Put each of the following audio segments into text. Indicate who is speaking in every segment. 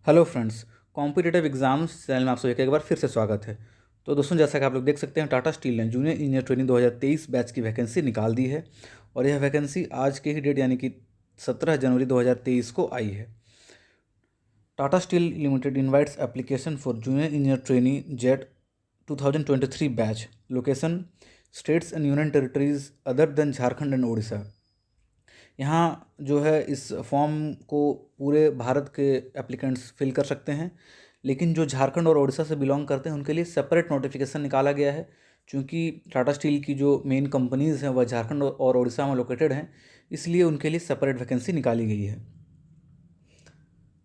Speaker 1: Hello friends, competitive exams channel में आप सभी का एक बार फिर से स्वागत है। तो दोस्तों, जैसा कि आप लोग देख सकते हैं, टाटा स्टील ने जूनियर इंजीनियर ट्रेनिंग 2023 बैच की वैकेंसी निकाल दी है और यह वैकेंसी आज के ही डेट यानी कि 17 जनवरी 2023 को आई है। Tata Steel limited invites application for junior engineer trainee jet 2023 batch. Location states and union territories other than Jharkhand and Orissa. यहाँ जो है इस फॉर्म को पूरे भारत के एप्लीकेंट्स फिल कर सकते हैं, लेकिन जो झारखंड और उड़ीसा से बिलोंग करते हैं उनके लिए सेपरेट नोटिफिकेशन निकाला गया है। क्योंकि टाटा स्टील की जो मेन कंपनीज़ हैं वह झारखंड और उड़ीसा में लोकेटेड हैं, इसलिए उनके लिए सेपरेट वैकेंसी निकाली गई है।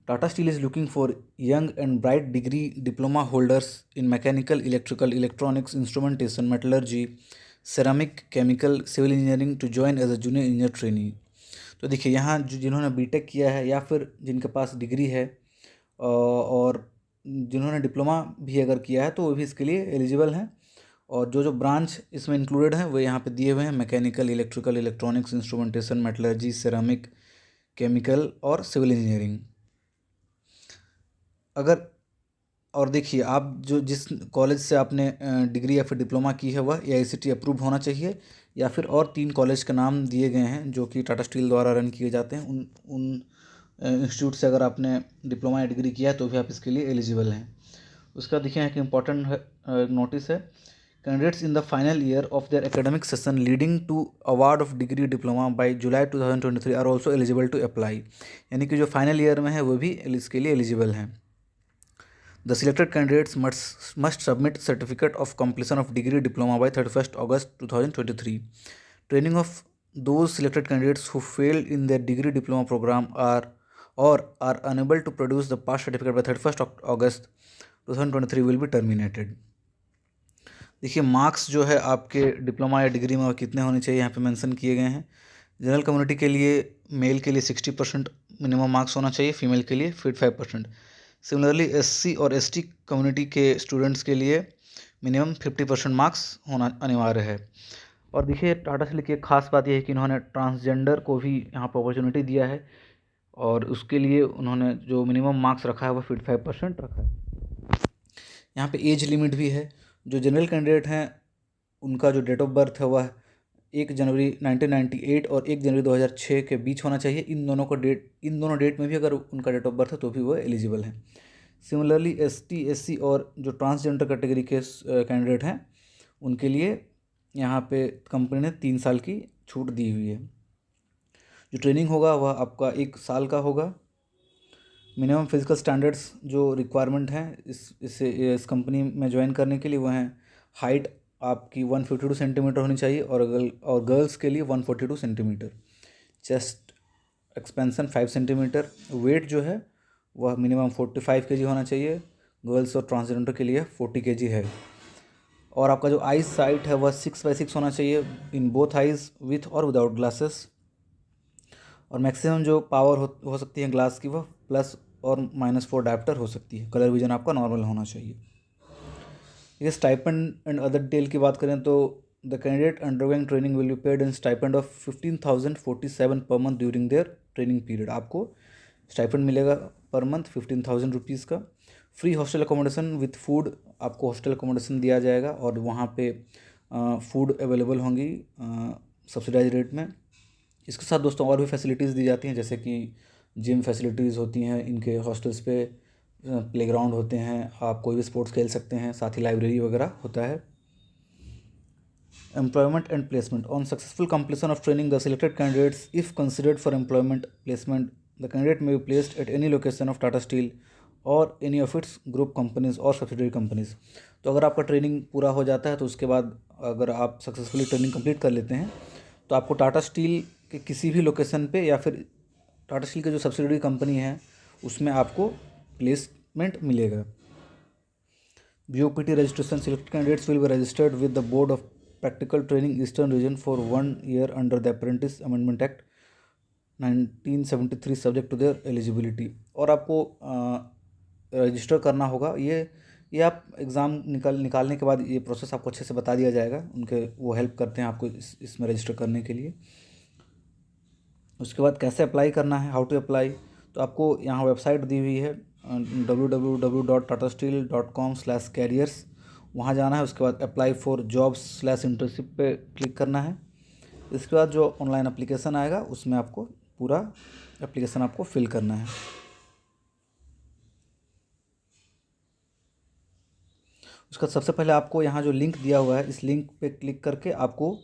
Speaker 1: Tata Steel is looking for young and bright degree diploma holders in mechanical, electrical, electronics, instrumentation, metallurgy, ceramic, chemical, civil engineering to join as a junior engineer trainee. तो देखिए, यहाँ जो जिन्होंने बीटेक किया है या फिर जिनके पास डिग्री है और जिन्होंने डिप्लोमा भी अगर किया है तो वो भी इसके लिए एलिजिबल हैं। और जो जो ब्रांच इसमें इंक्लूडेड हैं वो यहाँ पे दिए हुए हैं: mechanical, electrical, electronics, instrumentation, metallurgy, ceramic, chemical और सिविल इंजीनियरिंग। अगर और देखिए, आप जो जिस कॉलेज से आपने डिग्री या फिर डिप्लोमा की है वह एआईसीटी अप्रूव होना चाहिए, या फिर और 3 कॉलेज के नाम दिए गए हैं जो कि टाटा स्टील द्वारा रन किए जाते हैं। उन उन इंस्टीट्यूट से अगर आपने डिप्लोमा या डिग्री किया है तो भी आप इसके लिए एलिजिबल हैं। उसका देखिए एक इम्पॉर्टेंट नोटिस है: candidates in the final year of their academic session leading to award of degree diploma by July 2023 are also eligible to apply. यानी कि जो फाइनल ईयर में है वो भी इसके लिए एलिजिबल हैं। The selected candidates must submit certificate of completion of degree diploma by 31st August 2023. Training of those selected candidates who failed in their degree diploma program are unable to produce the pass certificate by 31st August 2023 will be terminated. देखिए, marks जो है आपके diploma या degree में वो कितने होने चाहिए यहाँ पे मेंशन किए गए हैं। जनरल कम्युनिटी के लिए मेल के लिए 60% मिनिमम मार्क्स होना चाहिए, फीमेल के लिए 55%। सिमिलरली एससी और एसटी कम्युनिटी के स्टूडेंट्स के लिए मिनिमम 50% मार्क्स होना अनिवार्य है। और देखिए, टाटा स्टील की एक खास बात यह है कि इन्होंने ट्रांसजेंडर को भी यहाँ पर अपॉर्चुनिटी दिया है और उसके लिए उन्होंने जो मिनिमम मार्क्स रखा है वह 55% रखा है। यहाँ पे एज लिमिट भी है। जो जनरल कैंडिडेट हैं उनका जो डेट ऑफ बर्थ है वह 1 जनवरी 1998 और 1 जनवरी 2006 के बीच होना चाहिए। इन दोनों डेट में भी अगर उनका डेट ऑफ बर्थ है तो भी वो एलिजिबल हैं। सिमिलरली एसटी, एससी और जो ट्रांसजेंडर कैटेगरी के कैंडिडेट हैं उनके लिए यहाँ पे कंपनी ने 3 साल की छूट दी हुई है। जो ट्रेनिंग होगा वह आपका 1 साल का होगा। मिनिमम फिजिकल स्टैंडर्ड्स जो रिक्वायरमेंट हैं इस कंपनी में ज्वाइन करने के लिए वो हैं: हाइट आपकी 152 सेंटीमीटर होनी चाहिए और गर्ल्स के लिए 142 centimetre, chest expansion 5 centimetre, weight जो है वह मिनिमम 45 kg होना चाहिए, गर्ल्स और ट्रांसजेंडर के लिए 40 kg है। और आपका जो आई साइट है वह 6/6 होना चाहिए इन बोथ आइज, विथ और विदाउट ग्लासेस। और मैक्सिमम जो पावर हो सकती है ग्लास की वह प्लस और -4 डायप्टर हो सकती है। कलर विजन आपका नॉर्मल होना चाहिए। ये स्टाइपेंड एंड अदर डिटेल की बात करें तो the candidate undergoing training will be paid in stipend of 15,047 per month during their training period. आपको स्टाइपेंड मिलेगा पर मंथ 15,000 रुपीज़ का। Free hostel accommodation with food, आपको हॉस्टल अकोमोडेशन दिया जाएगा और वहाँ पे फूड अवेलेबल होंगी सब्सिडाइज रेट में। इसके साथ दोस्तों और भी फैसिलिटीज़ दी जाती हैं, जैसे कि जिम फैसिलिटीज़ होती हैं इनके हॉस्टल्स पे, प्लेग्राउंड होते हैं, आप कोई भी स्पोर्ट्स खेल सकते हैं, साथ ही लाइब्रेरी वगैरह होता है। Employment and placement on successful completion of training the selected candidates if considered for employment placement the candidate may be placed at any location of Tata Steel or any of its group companies or subsidiary companies. तो अगर आपका training पूरा हो जाता है तो उसके बाद अगर आप सक्सेसफुली ट्रेनिंग कंप्लीट कर लेते हैं तो आपको टाटा स्टील के किसी भी लोकेशन पे या फिर टाटा स्टील के जो सब्सिडरी कंपनी है उसमें आपको प्लेसमेंट मिलेगा। BOPT registration: selected candidates will be registered with the Board of Practical Training Eastern Region for 1 year under the Apprentice Amendment Act 1973 subject to their eligibility। और आपको रजिस्टर करना होगा। ये आप एग्ज़ाम निकालने के बाद ये प्रोसेस आपको अच्छे से बता दिया जाएगा। उनके वो हेल्प करते हैं आपको इसमें रजिस्टर करने के लिए। उसके बाद कैसे अप्लाई करना है, हाउ टू अप्लाई, तो आपको यहाँ वेबसाइट दी हुई है www.tatasteel.com/careers, वहाँ जाना है। उसके बाद अप्लाई फॉर जॉब्स/इंटर्नशिप पे क्लिक करना है। इसके बाद जो ऑनलाइन एप्लीकेशन आएगा उसमें आपको पूरा एप्लीकेशन आपको फिल करना है। उसका सबसे पहले आपको यहाँ जो लिंक दिया हुआ है, इस लिंक पे क्लिक करके आपको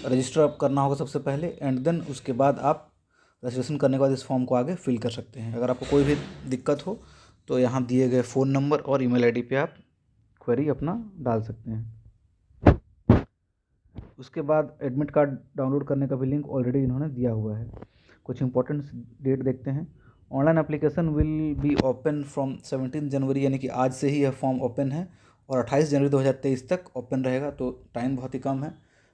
Speaker 1: रजिस्टर अप करना होगा सबसे पहले, एंड देन उसके बाद आप रजिस्ट्रेशन करने के बाद इस फॉर्म को आगे फिल कर सकते हैं। अगर आपको कोई भी दिक्कत हो तो यहाँ दिए गए फ़ोन नंबर और ईमेल आईडी पे आप क्वेरी अपना डाल सकते हैं। उसके बाद एडमिट कार्ड डाउनलोड करने का भी लिंक ऑलरेडी इन्होंने दिया हुआ है। कुछ इंपॉर्टेंट डेट देखते हैं। Online application will be open from 17 जनवरी, यानी कि आज से ही यह फॉर्म ओपन है, और 28 जनवरी 2023 तक ओपन रहेगा, तो टाइम बहुत ही कम है।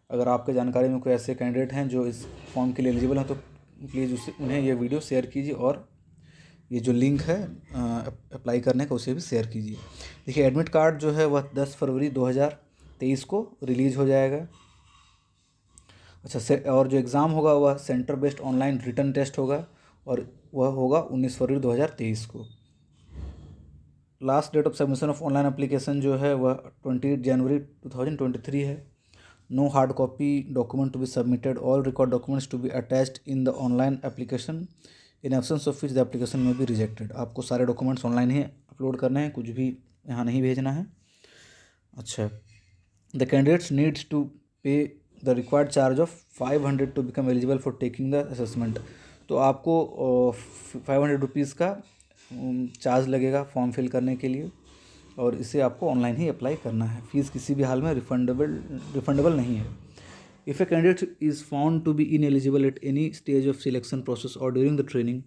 Speaker 1: अगर आपके जानकारी में कोई ऐसे कैंडिडेट हैं जो इस फॉर्म के लिए एलिजिबल हैं तो प्लीज़ उन्हें ये वीडियो शेयर कीजिए, और ये जो लिंक है अप्लाई करने का उसे भी शेयर कीजिए। देखिए, एडमिट कार्ड जो है वह 10 फरवरी 2023 को रिलीज़ हो जाएगा। अच्छा, और जो एग्ज़ाम होगा वह centre based online written test होगा, और वह होगा 19 फरवरी 2023 को। Last date of submission of online application जो है वह 28 जनवरी 2023 है। No hard copy document to be submitted, all record documents to be attached in the online application, in absence of which the application may be rejected. आपको सारे documents online ही upload करने हैं, कुछ भी यहाँ नहीं भेजना है। अच्छा, the candidates needs to pay the required charge of 500 to become eligible for taking the assessment. तो आपको 500 रुपीज़ का चार्ज लगेगा फॉर्म फिल करने के लिए, और इसे आपको ऑनलाइन ही अप्लाई करना है। फीस किसी भी हाल में रिफंडेबल नहीं है। If a candidate is found to be ineligible at any stage of selection process or during the training,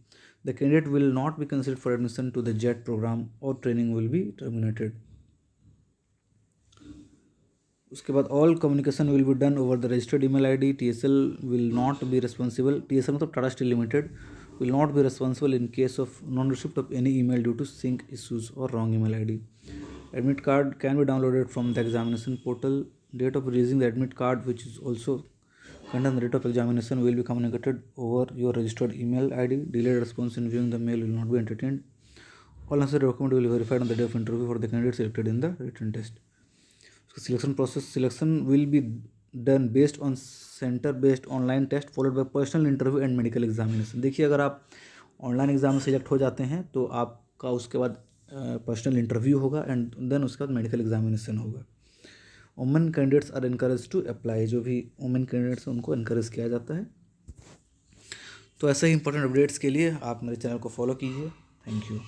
Speaker 1: the candidate will not be considered for admission to the JET program or training will be terminated. उसके बाद all communication will be done over the registered email ID. TSL will not be responsible, TSL मतलब Tata Steel limited, will not be responsible in case of non-receipt of any email due to sync issues or wrong email ID. Admit card can be downloaded from the examination portal. Date of releasing the admit card, which is also contains the date of examination, will be communicated over your registered email ID. Delayed response in viewing the mail will not be entertained. All necessary documents will be verified on the day of interview for the candidate selected in the written test. Selection process: selection will be done based on centre based online test followed by personal interview and medical examination. देखिए, अगर आप online exam में select हो जाते हैं तो आपका उसके बाद पर्सनल इंटरव्यू होगा, एंड देन उसके बाद मेडिकल एग्जामिनेशन होगा। Women candidates are encourage to apply, जो भी वुमेन कैंडिडेट्स हैं उनको इनकरेज किया जाता है। तो ऐसे ही इंपॉर्टेंट अपडेट्स के लिए आप मेरे चैनल को फॉलो कीजिए। Thank you.